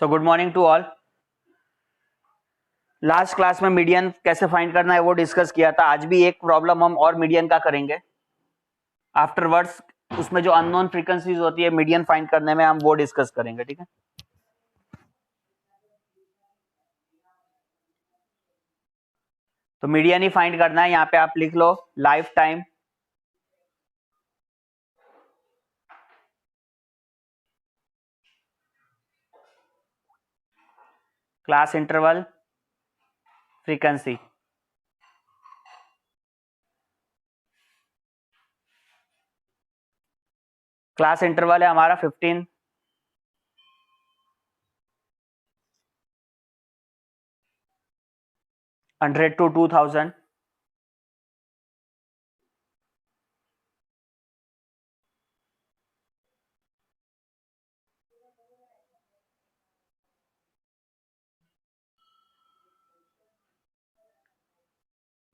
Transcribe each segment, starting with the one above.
So good morning to all. Last class में median कैसे find करना है वो डिस्कस किया था। आज भी एक प्रॉब्लम हम और मीडियन का करेंगे आफ्टरवर्ड्स। उसमें जो अननोन फ्रीक्वेंसीज होती है मीडियन फाइंड करने में, हम वो डिस्कस करेंगे। ठीक है, तो मीडियन ही फाइंड करना है। यहाँ पे आप लिख लो lifetime, class interval, frequency. Class interval है हमारा 15 100 to 2000।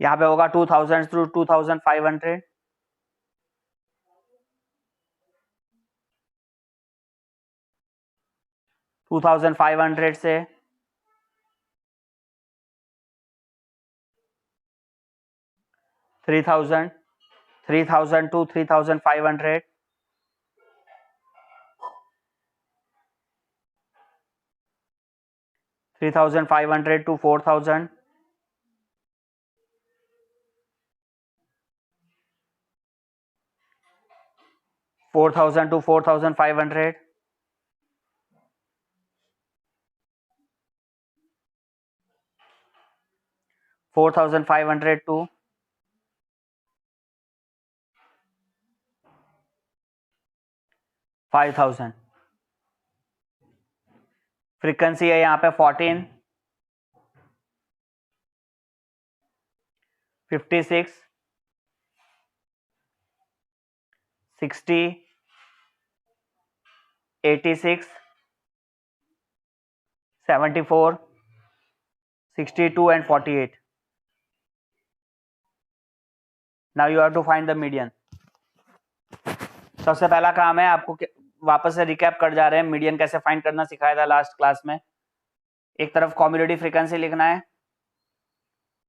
यहाँ पे होगा 2000 थ्रू 2500, 2500 से 3000, 3000 to 3500, 3500 to 4000, 4000 to 4500, 4500 to 5000। Frequency है यहाँ पे 14, 56, 60, 86, 74, 62 and 48। Now you have to find the median. सबसे पहला काम है आपको, वापस से रिकैप कर जा रहे हैं, मीडियन कैसे फाइंड करना सिखाया था लास्ट क्लास में। एक तरफ कम्युलेटिव फ्रीक्वेंसी लिखना है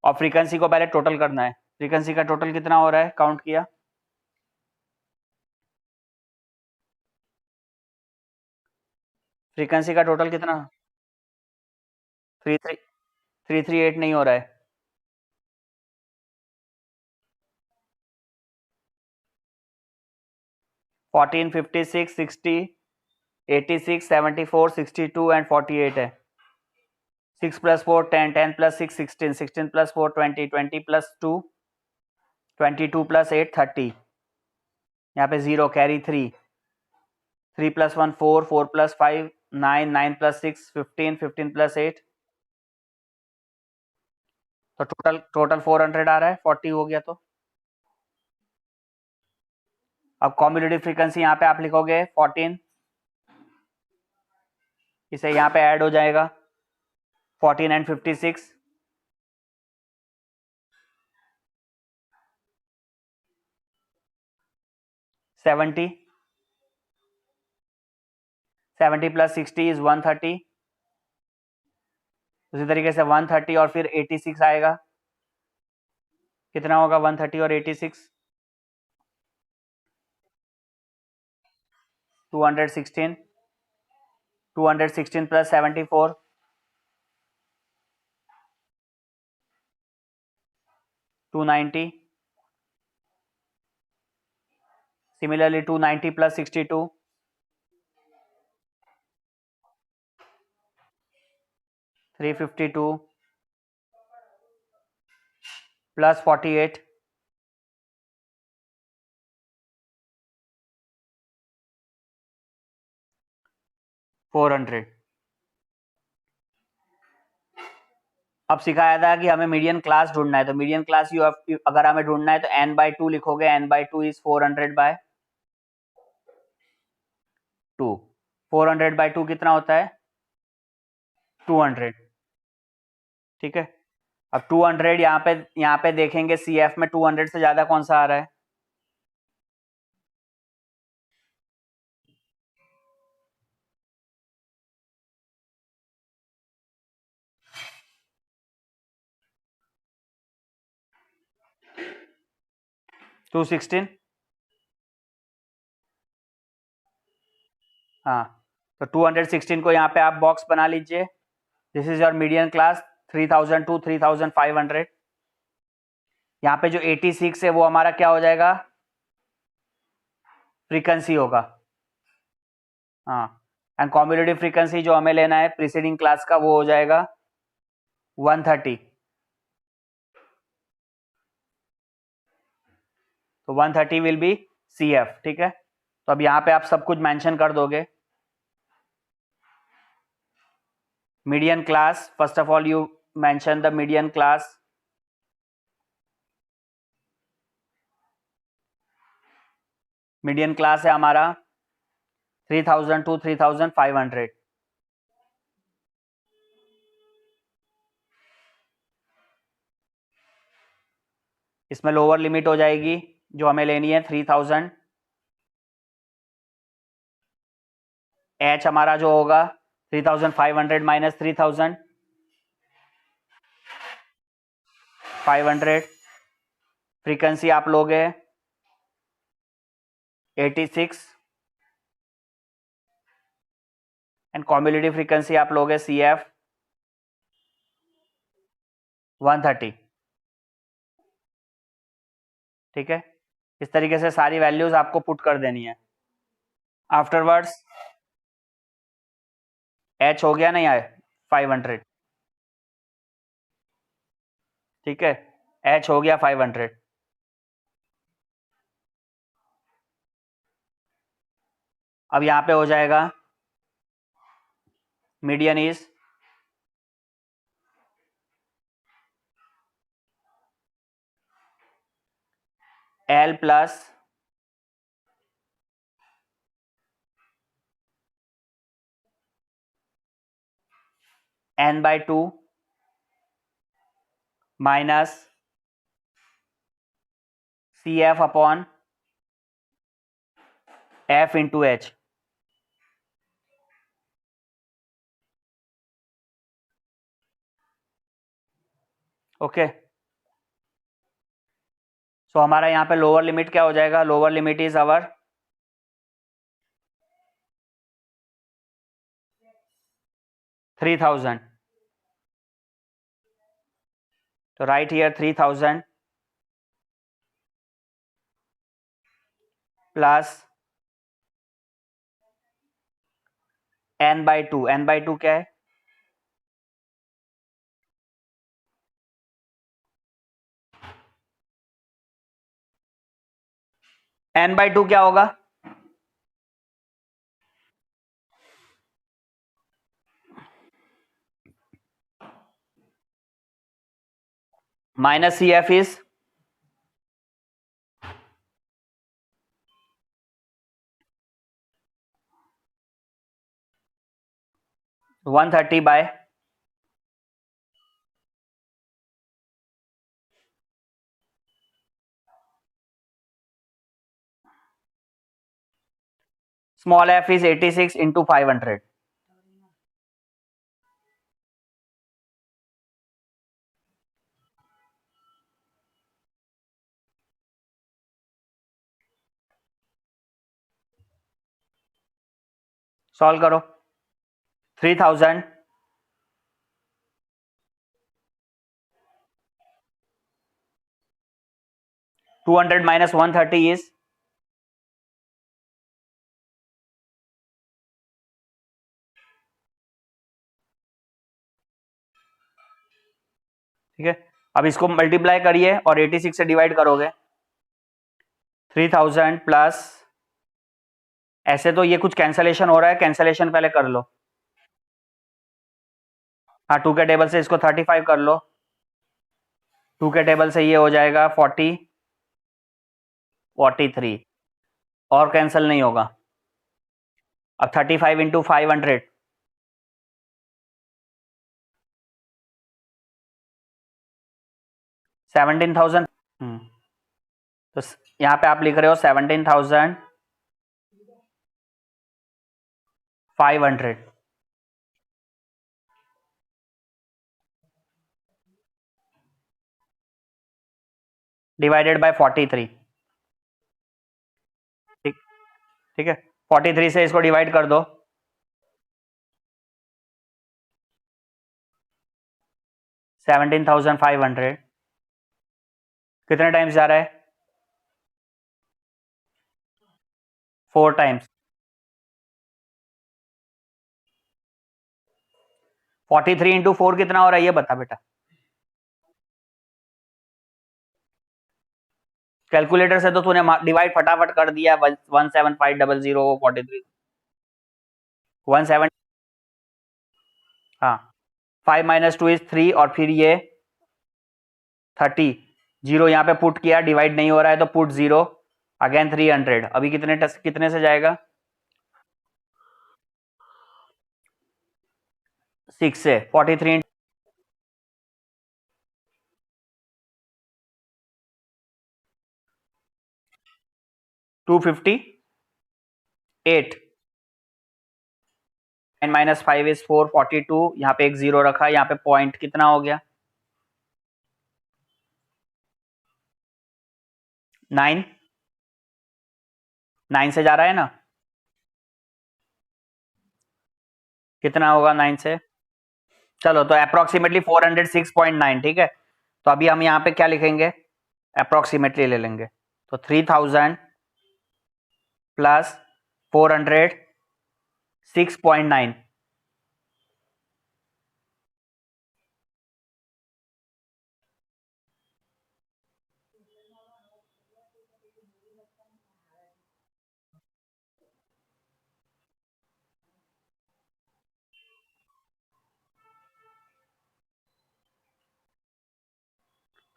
और फ्रीक्वेंसी को पहले टोटल करना है। फ्रीक्वेंसी का टोटल कितना हो रहा है, काउंट किया। फ्रीक्वेंसी का टोटल कितना, 338 नहीं हो रहा है। 14, 56, 60, 86, 74, 62 एंड 48 है। 6 plus 4 10, 10 plus 6 16, 16 plus 4 20, 20 plus 2 22 plus 8 30। यहाँ पे 0 carry 3, 3 plus 1 4, 4 plus 5 9, 9 plus 6 15, 15 plus 8। तो टोटल 400 आ रहा है। 40 हो गया। तो अब कॉम्युलेटिव फ्रीक्वेंसी यहाँ पे आप लिखोगे 14, इसे यहाँ पे ऐड हो जाएगा 14 एंड 56, 70, 70 प्लस 60 इज 130। उसी तरीके से 130 और फिर 86 आएगा। कितना होगा 130 और 86, 216, 216 प्लस 74, 290। Similarly 290 plus 62, 352 plus 48, 400। अब सिखाया था कि हमें मीडियन क्लास ढूंढना है। तो मीडियन क्लास अगर हमें ढूंढना है तो n/2 लिखोगे। n/2 is 400/2। 400/2 कितना होता है, 200। ठीक है, अब 200 यहाँ पे देखेंगे CF में 200 से ज्यादा कौन सा आ रहा है। 216, हाँ, तो 216 को यहाँ पे आप बॉक्स बना लीजिए. This is your median class 3000 to 3500. यहाँ पे जो 86 है वो हमारा क्या हो जाएगा, फ्रीक्वेंसी होगा. हाँ, एंड कॉम्युलेटिव फ्रीक्वेंसी जो हमें लेना है प्रीसीडिंग क्लास का वो हो जाएगा 130. तो 130 विल बी सी एफ. ठीक है, तो अब यहाँ पे आप सब कुछ मेंशन कर दोगे. Median class, first of all you mention the median class. Median class है हमारा 3000 टू 3500. इसमें लोअर लिमिट हो जाएगी जो हमें लेनी है 3000. एच हमारा जो होगा 3500 माइनस 3000, 500. फ्रीक्वेंसी आप लोगे 86 एंड कॉम्युलेटिव फ्रीक्वेंसी आप लोगे सी एफ 130. ठीक है, इस तरीके से सारी वैल्यूज आपको पुट कर देनी है. आफ्टरवर्ड्स एच हो गया नहीं आए 500. ठीक है, एच हो गया 500. अब यहां पे हो जाएगा median is L plus n/2 minus C F upon F into H. Okay, so हमारा यहाँ पे लोअर लिमिट क्या हो जाएगा, लोअर लिमिट इज अवर 3000. तो right here 3000 plus n/2. n/2 क्या है, n/2 क्या होगा, minus C F is 130 by small F is 86 into 500. Solve करो. 3000 200 माइनस 130 इज ठीक है. अब इसको मल्टीप्लाई करिए और 86 से डिवाइड करोगे. 3000 प्लस, ऐसे तो ये कुछ कैंसलेशन हो रहा है, कैंसलेशन पहले कर लो. हाँ, 2 के टेबल से इसको 35 कर लो. 2 के टेबल से ये हो जाएगा 40 43 और कैंसिल नहीं होगा. अब 35 इंटू 500 17,000. तो यहाँ पे आप लिख रहे हो 17,500 डिवाइडेड बाय 43. ठीक है, 43 से इसको डिवाइड कर दो, 17,500 कितने टाइम्स जा रहा है? 4 टाइम्स। 43 इंटू 4 कितना हो रहा है ये बता बेटा। कैलकुलेटर से तो तूने डिवाइड फटाफट कर दिया, 17500 43 17। हाँ, 5 माइनस 2 इज 3 और फिर ये 30, जीरो यहाँ पे पुट किया, डिवाइड नहीं हो रहा है तो पुट जीरो, अगेन 300। अभी कितने से जाएगा? 6 से 43 258 माइनस 5 इज 442, यहाँ पे एक जीरो रखा, यहाँ पे पॉइंट कितना हो गया? 9 9 से जा रहा है ना, कितना होगा 9 से? चलो तो अप्रोक्सीमेटली 406.9, ठीक है। तो अभी हम यहाँ पे क्या लिखेंगे? अप्रोक्सीमेटली ले लेंगे, तो 3000 प्लस 406.9,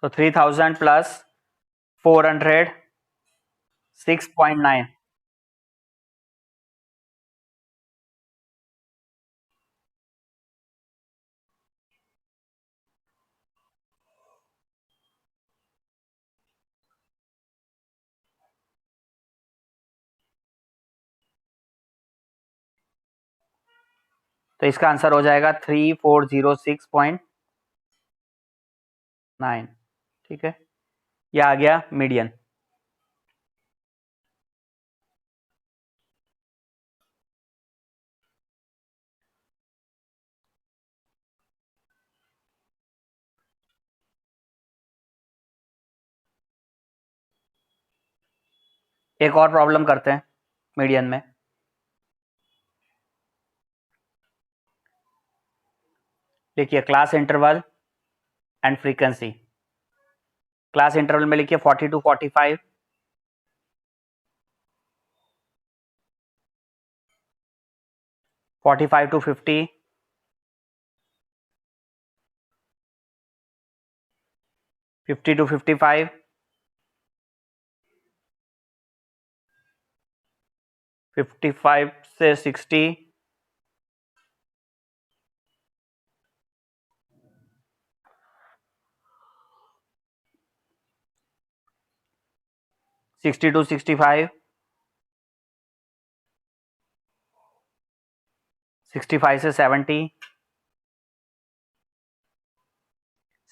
तो 3000 प्लस 406.9, तो इसका आंसर हो जाएगा 3406.9, ठीक है। ये आ गया मीडियन। एक और प्रॉब्लम करते हैं मीडियन में। देखिए, class interval and frequency. Class interval में लिखिए 40 टू 45, 45 टू 50, 50 टू 55, 55 से 60, 60 टू 65, 65 से 70,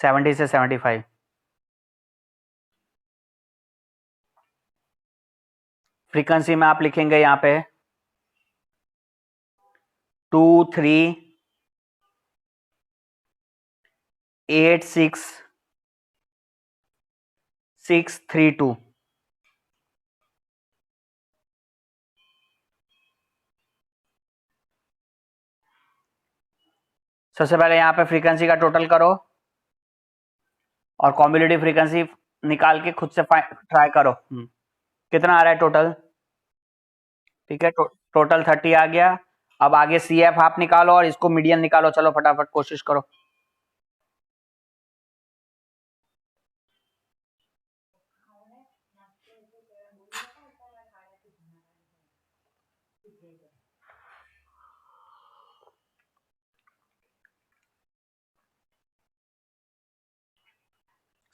70 से 75। फ्रीक्वेंसी में आप लिखेंगे यहाँ पे 2386632। सबसे पहले यहाँ पे फ्रीक्वेंसी का टोटल करो और कॉम्युलेटिव फ्रीक्वेंसी निकाल के खुद से ट्राई करो। कितना आ रहा है टोटल? ठीक है, टोटल 30 आ गया। अब आगे सी एफ आप निकालो और इसको मीडियन निकालो, चलो फटाफट कोशिश करो।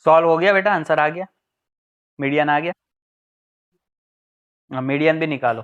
सॉल्व हो गया बेटा, आंसर आ गया, मीडियन आ गया। मीडियन भी निकालो।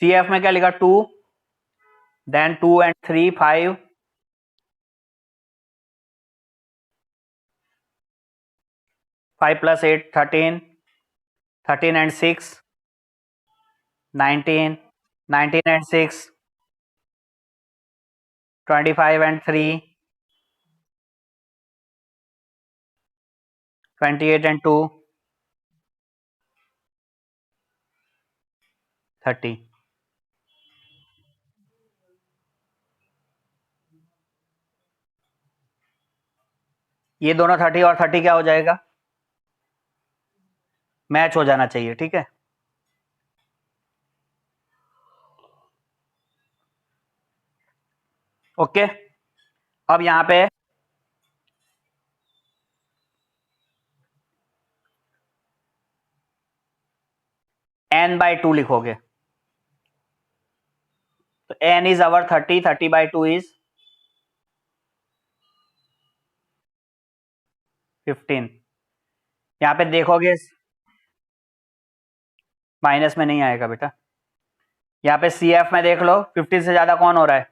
सी एफ में क्या लिखा 2, then 2 and 3 5, 5 plus 8 13, 13 and 6 19, 19 and 6 25 and 3 28 and 2 30. ये दोनों 30 और 30 क्या हो जाएगा, मैच हो जाना चाहिए, ठीक है। ओके, अब यहां पे n/2 लिखोगे, तो n इज अवर 30, 30/2 इज 15। यहां पे देखोगे माइनस में नहीं आएगा बेटा। यहाँ पे सी एफ में देख लो 15 से ज्यादा कौन हो रहा है,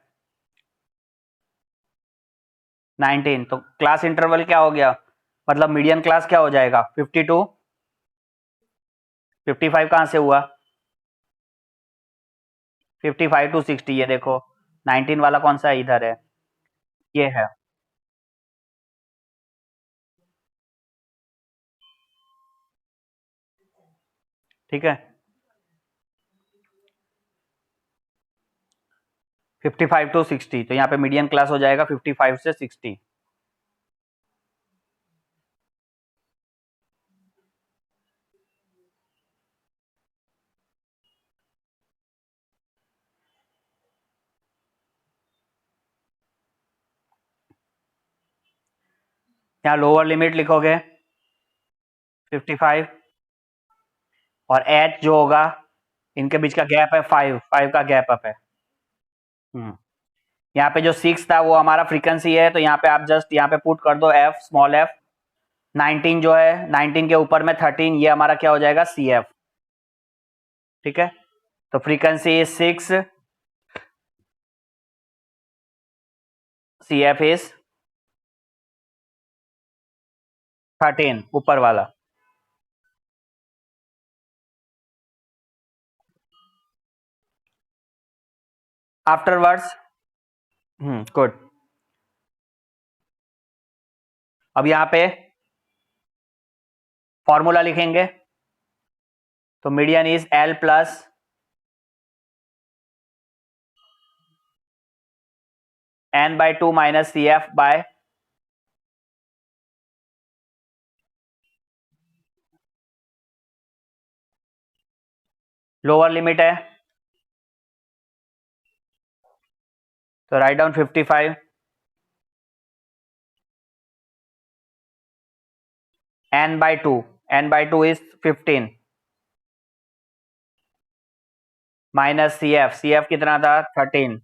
19, तो क्लास इंटरवल क्या हो गया, मतलब मीडियन क्लास क्या हो जाएगा 52, 55 कहां से हुआ, 55 to 60, ये देखो 19 वाला कौन सा इधर है, ये है, ठीक है। 55 to 60, तो यहाँ पे मीडियन क्लास हो जाएगा 55 से 60। यहाँ लोअर लिमिट लिखोगे 55, और एच जो होगा, इनके बीच का गैप है 5, 5 का गैप अप है। यहाँ पे जो 6 था वो हमारा फ्रीक्वेंसी है, तो यहाँ पे आप जस्ट यहाँ पे पुट कर दो एफ, स्मॉल एफ। 19 जो है, 19 के ऊपर में 13, ये हमारा क्या हो जाएगा सी एफ, ठीक है। तो frequency is 6, C F is 13, ऊपर वाला। Afterwards, good. अब यहाँ पे फॉर्मूला लिखेंगे, तो median is L plus n/2 minus C F by lower limit है, तो right down 55, n/2, n/2 is 15 minus C F, C F कितना था 13,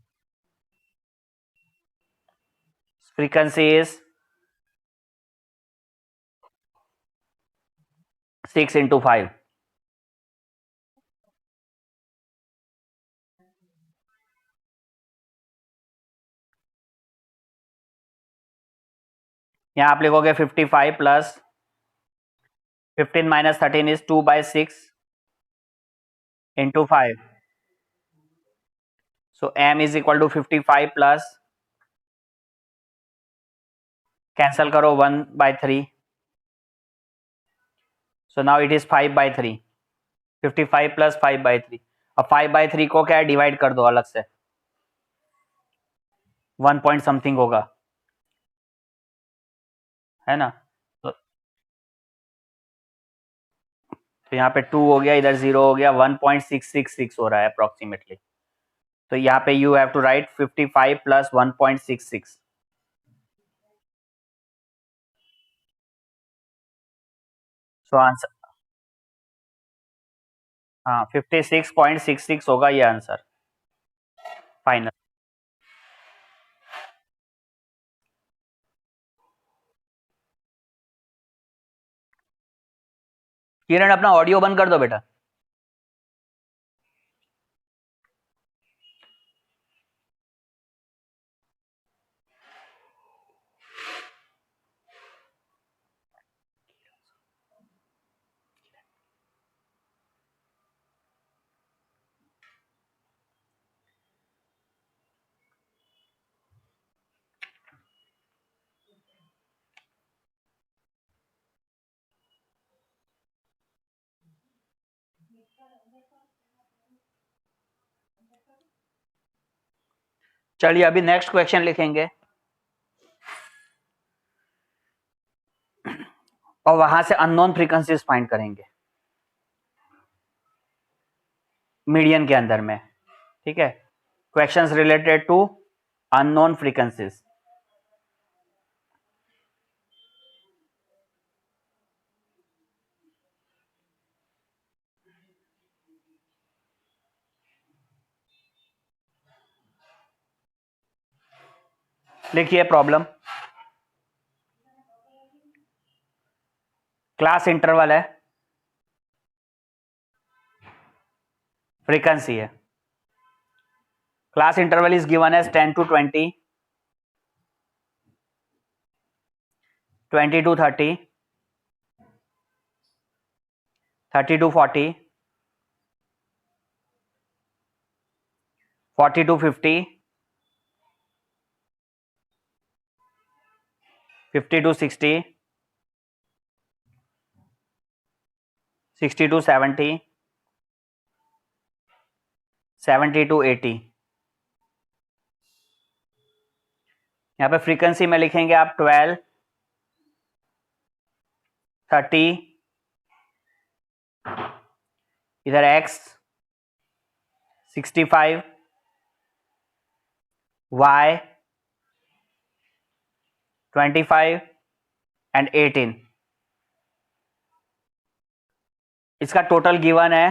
फ्रीक्वेंसी इज 6 × 5। यहाँ आप लिखोगे 55 plus 15 minus 13 is 2/6 into 5, so m is equal to 55 plus, cancel करो 1/3, so now it is 5/3, 55 plus 5/3। अब 5/3 को क्या डिवाइड कर दो अलग से, 1 पॉइंट समथिंग होगा, है ना। तो यहाँ पे 2 हो गया, इधर 0 हो गया, 1.666 हो रहा है अप्रोक्सीमेटली। तो यहाँ पे you have to write 55 plus 1.66, so answer, हाँ 56.66 होगा ये आंसर फाइनल। किरण अपना ऑडियो बंद कर दो बेटा। चलिए अभी नेक्स्ट क्वेश्चन लिखेंगे और वहां से अननोन फ्रीक्वेंसीज फाइंड करेंगे मीडियन के अंदर में, ठीक है। Questions related to unknown frequencies. लिखिए प्रॉब्लम। क्लास इंटरवल है, फ्रीक्वेंसी है। Class interval is given as 10 to 20, 20 to 30, 30 to 40, 40 to 50, 50 to 60, 60 to 70, 70 to 80। यहाँ पे फ्रीक्वेंसी में लिखेंगे आप 12, 30, इधर x, 65, y, 25 एंड 18। इसका टोटल गिवन है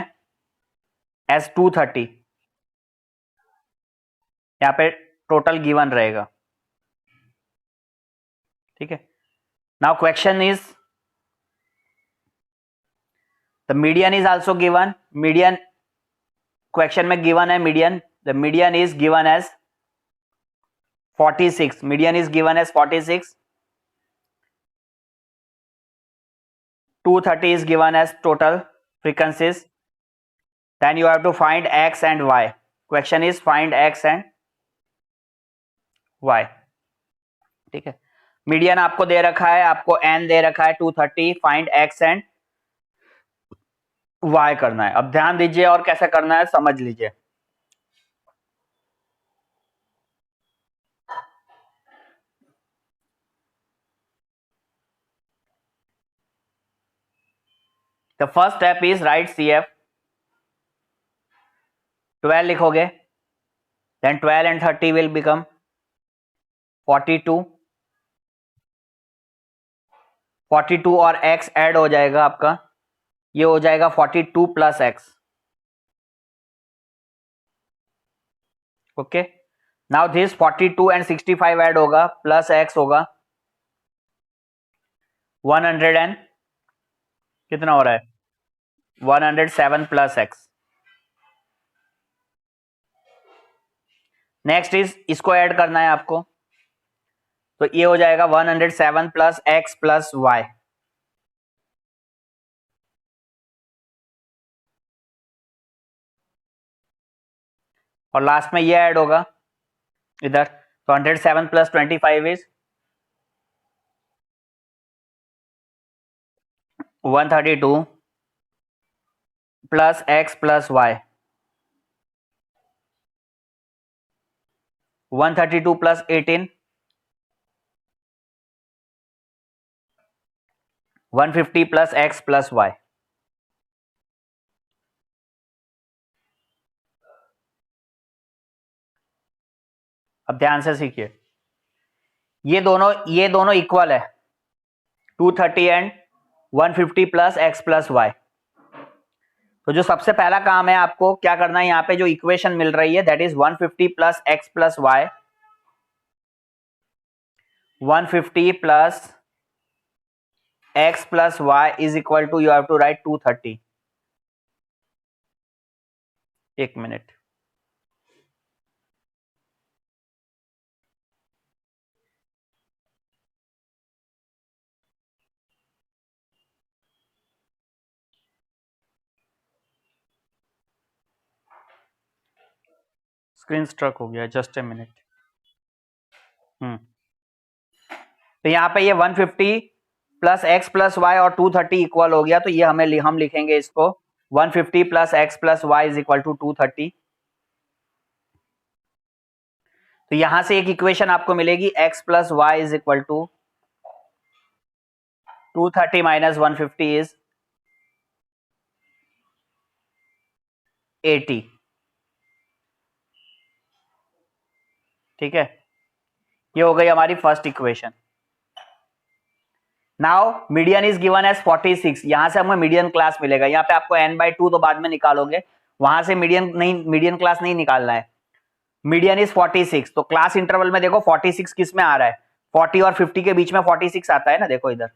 एस 230। यहाँ पे टोटल गिवन रहेगा, ठीक है। Now question is the median is also given. Median question में गिवन है median. The median is given as 46। Median is given as 46। 230 is given as total frequencies. Then you have to find x and y. Question is find x and y, ठीक है। Median आपको दे रखा है, आपको n दे रखा है 230। Find x and y करना है। अब ध्यान दीजिए और कैसे करना है समझ लीजिए। The first step is write CF। 12 लिखोगे, then 12 and 30 will become 42। 42 और x ऐड हो जाएगा आपका, ये हो जाएगा 42 plus x। Okay, now this 42 and 65 add होगा, प्लस x होगा 100 एंड कितना हो रहा है 107 प्लस x। नेक्स्ट इज इसको ऐड करना है आपको, तो ये हो जाएगा 107 प्लस x प्लस y। और लास्ट में ये ऐड होगा इधर, तो 107 plus 25 is 132 plus x plus y। 132 plus 18 150 plus x plus y। अब ध्यान से सीखिए, ये दोनों इक्वल है 230 and 150 plus x plus y। तो जो सबसे पहला काम है आपको क्या करना है, यहाँ पे जो इक्वेशन मिल रही है that is 150 plus x plus y। 150 plus x plus y is equal to you have to write 230। एक मिनट, स्क्रीन स्ट्रक हो गया, जस्ट ए मिनट। तो यहाँ पे ये 150 प्लस एक्स प्लस वाई और 230 इक्वल हो गया, तो ये हम लिखेंगे इसको 150 plus X plus Y is equal to 230। तो यहां से एक इक्वेशन आपको मिलेगी x plus Y is equal to 230 minus 150 is 80। ठीक है, ये हो गई हमारी first equation. Now median is given as 46, यहां से हमें मीडियन क्लास मिलेगा। यहाँ पे आपको n/2 तो बाद में निकालोगे, वहां से मीडियन क्लास नहीं निकालना है। मीडियन इज 46, तो क्लास इंटरवल में देखो 46 किस में आ रहा है, 40 और 50 के बीच में 46 आता है ना, देखो इधर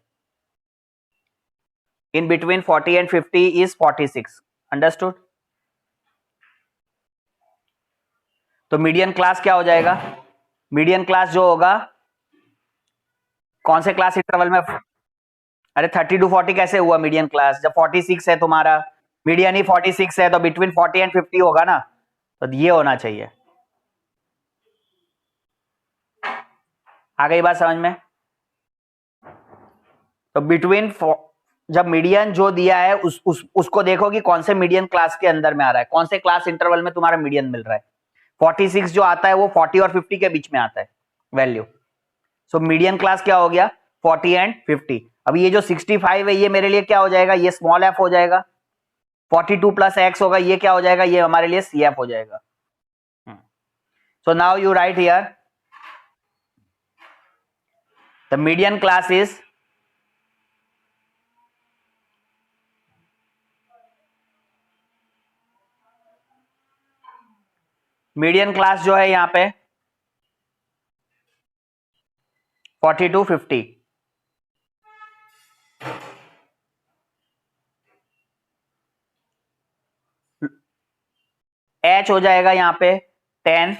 in between 40 and 50 is 46। Understood? तो मीडियन क्लास क्या हो जाएगा? मीडियन क्लास जो होगा कौन से क्लास इंटरवल में? अरे 30 टू 40 कैसे हुआ मीडियन क्लास, जब 46 है तुम्हारा, मीडियन ही 46 है, तो बिटवीन 40 एंड 50 होगा ना, तो ये होना चाहिए। आ गई बात समझ में? तो बिटवीन, जब मीडियन जो दिया है उसको देखो कि कौन से मीडियन क्लास के अंदर में आ रहा है, कौन से क्लास इंटरवल में तुम्हारा मीडियन मिल रहा है। 46 जो आता है वो 40 और 50 के बीच में आता है वैल्यू। सो मीडियन क्लास क्या हो गया? 40 एंड 50। अब ये जो 65 है ये मेरे लिए क्या हो जाएगा? ये स्मॉल एफ हो जाएगा। 42 प्लस एक्स होगा, ये क्या हो जाएगा? ये हमारे लिए सी एफ हो जाएगा। So now you right here the median class is median class जो है यहां पे 40 टू 50। एच हो जाएगा यहां पे 10,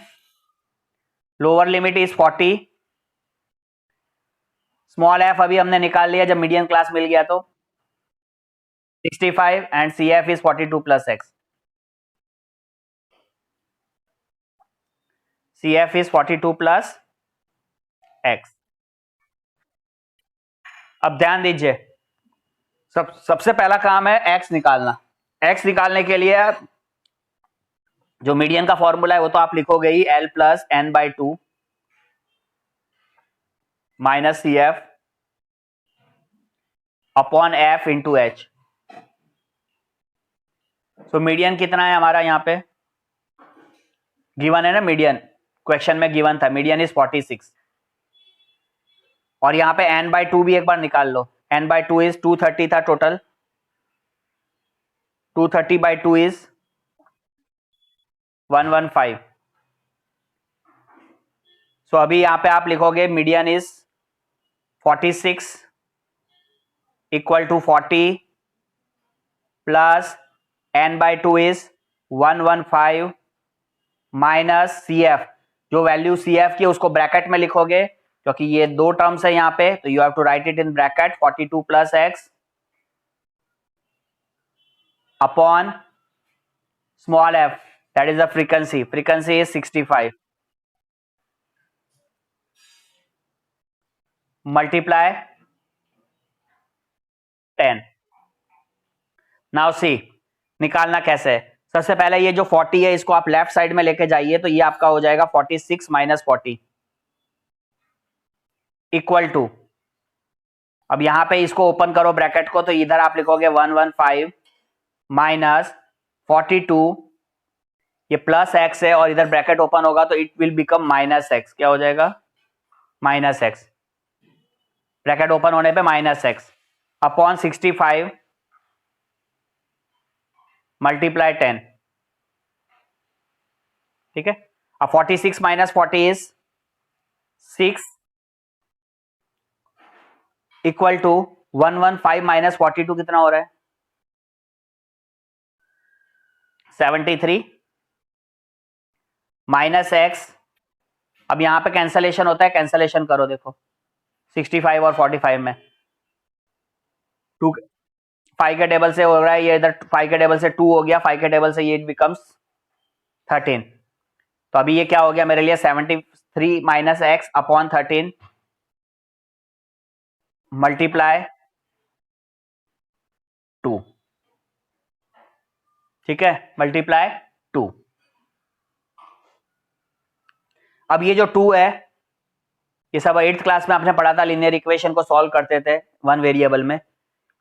lower limit is 40, small F अभी हमने निकाल लिया जब मीडियन क्लास मिल गया, तो 65 and C F is 42 plus X. C F is 42 plus X. अब ध्यान दीजिए, सबसे पहला काम है एक्स निकालना। एक्स निकालने के लिए जो मीडियन का फॉर्मूला है वो तो आप लिखोगे ही, L plus N by two minus C F upon F into H. So median कितना है हमारा यहाँ पे? गिवन है ना मीडियन, क्वेश्चन में गिवन था मीडियन इज 46। और यहाँ पे एन बाई टू भी एक बार निकाल लो, एन बाई टू इज 230 था total, 230 by two is 115। So अभी यहाँ पे आप लिखोगे median is 46 equal to 40 plus N by two is 115 minus C F. जो वैल्यू सी एफ की उसको ब्रैकेट में लिखोगे, क्योंकि ये दो टर्म्स है यहाँ पे, तो you have to write it in bracket 42 plus X upon small F, that is the frequency, frequency is 65 multiply 10। Now C निकालना कैसे है? सबसे पहले ये जो 40 है इसको आप लेफ्ट साइड में लेके जाइए, तो ये आपका हो जाएगा 46 माइनस 40 इक्वल टू, अब यहां पे इसको ओपन करो ब्रैकेट को, तो इधर आप लिखोगे 115 माइनस 42, ये प्लस एक्स है और इधर ब्रैकेट ओपन होगा तो it will become minus x. क्या हो जाएगा? माइनस एक्स, ब्रैकेट ओपन होने पे माइनस एक्स अपॉन 65 मल्टीप्लाई 10। ठीक है, अब 46 minus 40 is 6 equal to 115 minus 42 कितना हो रहा है? 73 माइनस एक्स। अब यहां पे कैंसलेशन होता है, कैंसलेशन करो, देखो 65 और 45 में 2 5 के टेबल से हो रहा है, ये इधर 5 के टेबल से 2 हो गया, 5 के टेबल से ये बिकम्स 13। तो अभी ये क्या हो गया मेरे लिए? 73 माइनस एक्स अपॉन 13 मल्टीप्लाई 2। ठीक है, मल्टीप्लाई 2। अब ये जो 2 है, ये सब 8th क्लास में आपने पढ़ा था, लीनियर इक्वेशन को सॉल्व करते थे वन वेरिएबल में।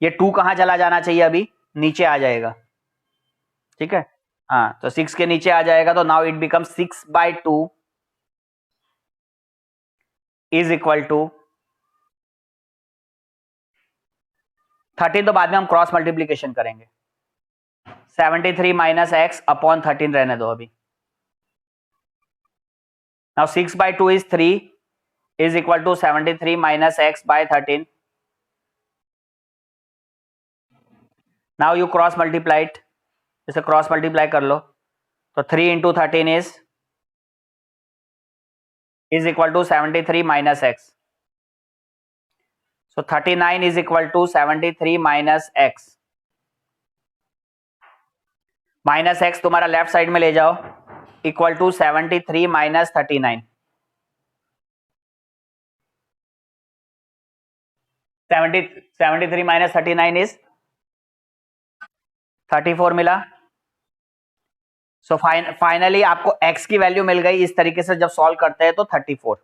ये 2 कहाँ चला जाना चाहिए, अभी नीचे आ जाएगा, ठीक है। हाँ, तो 6 के नीचे आ जाएगा, तो now it become 6/2 is equal to 13, तो बाद में हम क्रॉस मल्टीप्लीकेशन करेंगे। 73 माइनस एक्स अपॉन 13 रहने दो अभी। Now 6/2 is 3 is equal to 73 minus X by 13। Now you cross multiplied, इसे क्रॉस मल्टीप्लाई कर लो, तो 3 into 13 is equal to 73 minus X. So 39 is equal to 73 minus X. Minus X तुम्हारा left side में ले जाओ, equal to 73 minus 39। 73 minus 39 is 34 मिला। So finally आपको x की वैल्यू मिल गई। इस तरीके से जब सॉल्व करते हैं तो 34,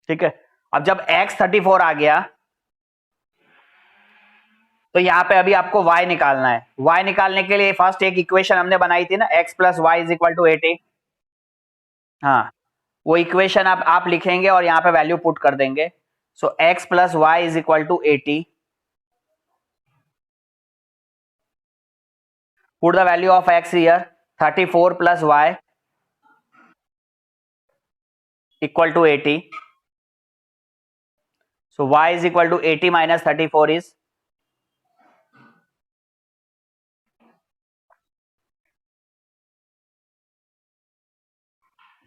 ठीक है। अब जब x 34 आ गया, तो यहाँ पे अभी आपको y निकालना है। y निकालने के लिए फर्स्ट एक इक्वेशन हमने बनाई थी ना, x plus Y is equal to 80। हाँ, वो इक्वेशन आप लिखेंगे और यहाँ पे वैल्यू पुट कर देंगे। So x plus Y is equal to 80। Put the value of x here, 34 plus Y equal to 80। So y is equal to 80 minus 34 is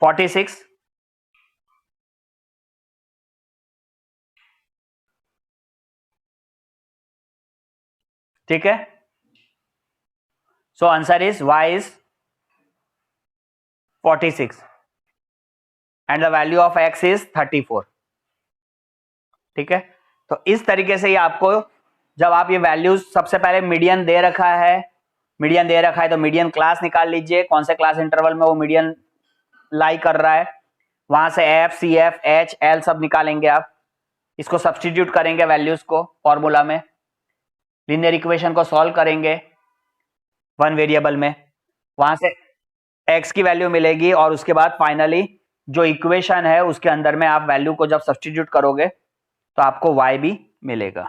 46। ठीक है। So answer is y is 46 and the value of x is 34। ठीक है। तो इस तरीके से ही आपको, जब आप ये वैल्यूज, सबसे पहले मीडियन दे रखा है, तो मीडियन क्लास निकाल लीजिए, कौन से क्लास इंटरवल में वो मीडियन लाई कर रहा है। वहां से F, C F, H, L सब निकालेंगे आप। इसको सब्स्टिट्यूट करेंगे वैल्यूज को फॉर्मूला में, लीनियर इक्वेशन को सॉल्व करेंगे वन वेरिएबल में, वहां से x की वैल्यू मिलेगी और उसके बाद फाइनली जो इक्वेशन है उसके अंदर में आप वैल्यू को जब सब्स्टिट्यूट करोगे तो आपको y भी मिलेगा।